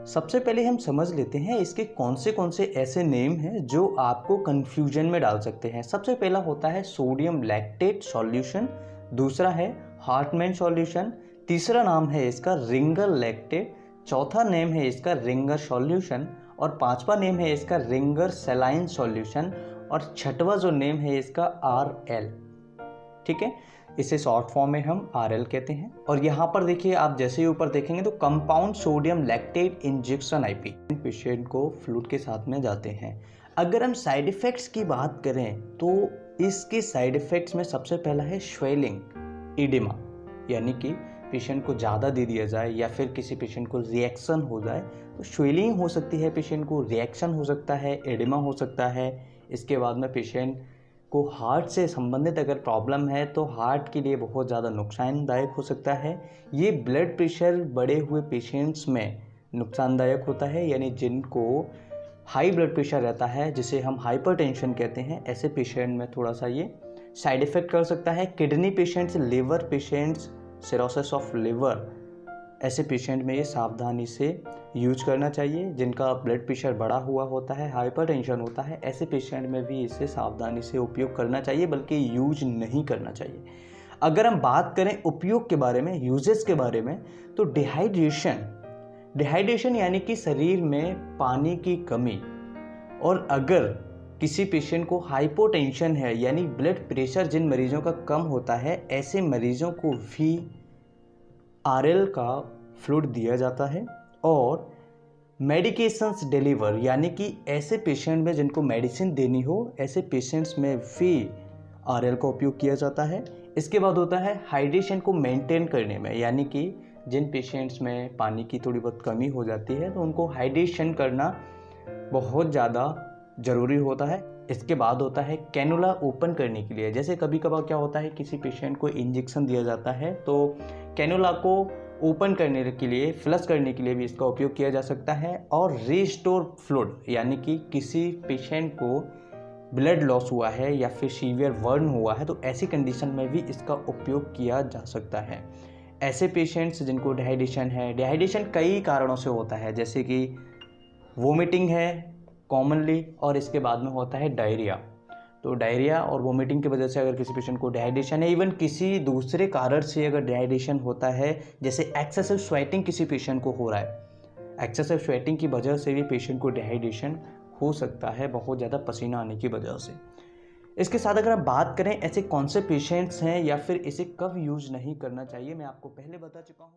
सबसे पहले हम समझ लेते हैं इसके कौन से ऐसे नेम हैं जो आपको कंफ्यूजन में डाल सकते हैं। सबसे पहला होता है सोडियम लैक्टेट सॉल्यूशन, दूसरा है हार्टमैन सॉल्यूशन, तीसरा नाम है इसका रिंगर लैक्टेट, चौथा नेम है इसका रिंगर सॉल्यूशन और पांचवा नेम है इसका रिंगर सेलाइन सॉल्यूशन और छठवां जो नेम है इसका RL। ठीक है, इसे शॉर्ट फॉर्म में हम RL कहते हैं। और यहाँ पर देखिए, आप जैसे ही ऊपर देखेंगे तो compound sodium lactate injection IP patient को फ्लूइड के साथ में जाते हैं। अगर हम साइड इफ़ेक्ट्स की बात करें तो इसके साइड इफ़ेक्ट्स में सबसे पहला है स्वेलिंग, इडिमा, यानी कि पेशेंट को ज़्यादा दे दिया जाए या फिर किसी पेशेंट को रिएक्शन हो जाए तो स्वेलिंग हो सकती है, पेशेंट को रिएक्शन हो सकता है, एडिमा हो सकता है। इसके बाद में पेशेंट को हार्ट से संबंधित अगर प्रॉब्लम है तो हार्ट के लिए बहुत ज़्यादा नुकसानदायक हो सकता है। ये ब्लड प्रेशर बढ़े हुए पेशेंट्स में नुकसानदायक होता है, यानी जिनको हाई ब्लड प्रेशर रहता है जिसे हम हाइपरटेंशन कहते हैं, ऐसे पेशेंट में थोड़ा सा ये साइड इफ़ेक्ट कर सकता है। Kidney patients, liver patients, cirrhosis of liver, ऐसे पेशेंट में ये सावधानी से यूज करना चाहिए। जिनका ब्लड प्रेशर बढ़ा हुआ होता है, हाइपरटेंशन होता है, ऐसे पेशेंट में भी इसे सावधानी से उपयोग करना चाहिए, बल्कि यूज नहीं करना चाहिए। अगर हम बात करें उपयोग के बारे में, यूजेस के बारे में, तो डिहाइड्रेशन यानी कि शरीर में पानी की कमी, और अगर किसी पेशेंट को हाइपोटेंशन है यानी ब्लड प्रेशर जिन मरीजों का कम होता है, ऐसे मरीजों को भी RL का फ्लूइड दिया जाता है। और मेडिकेशंस डिलीवर यानी कि ऐसे पेशेंट में जिनको मेडिसिन देनी हो, ऐसे पेशेंट्स में भी RL का उपयोग किया जाता है। इसके बाद होता है हाइड्रेशन को मेंटेन करने में, यानी कि जिन पेशेंट्स में पानी की थोड़ी बहुत कमी हो जाती है तो उनको हाइड्रेशन करना बहुत ज़्यादा ज़रूरी होता है। इसके बाद होता है कैनुला ओपन करने के लिए। जैसे कभी कभार क्या होता है, किसी पेशेंट को इंजेक्शन दिया जाता है तो कैनुला को ओपन करने के लिए, फ्लश करने के लिए भी इसका उपयोग किया जा सकता है। और रिस्टोर फ्लूइड, यानी कि किसी पेशेंट को ब्लड लॉस हुआ है या फिर सीवियर बर्न हुआ है तो ऐसी कंडीशन में भी इसका उपयोग किया जा सकता है। ऐसे पेशेंट्स जिनको डिहाइड्रेशन है, डिहाइड्रेशन कई कारणों से होता है, जैसे कि वोमिटिंग है कॉमनली, और इसके बाद में होता है डायरिया। तो डायरिया और वोमिटिंग की वजह से अगर किसी पेशेंट को डिहाइड्रेशन है, इवन किसी दूसरे कारण से अगर डिहाइड्रेशन होता है, जैसे एक्सेसिव स्वेटिंग किसी पेशेंट को हो रहा है, एक्सेसिव स्वेटिंग की वजह से भी पेशेंट को डिहाइड्रेशन हो सकता है, बहुत ज़्यादा पसीना आने की वजह से। इसके साथ अगर हम बात करें ऐसे कौन से पेशेंट्स हैं या फिर इसे कब यूज नहीं करना चाहिए, मैं आपको पहले बता चुका हूँ।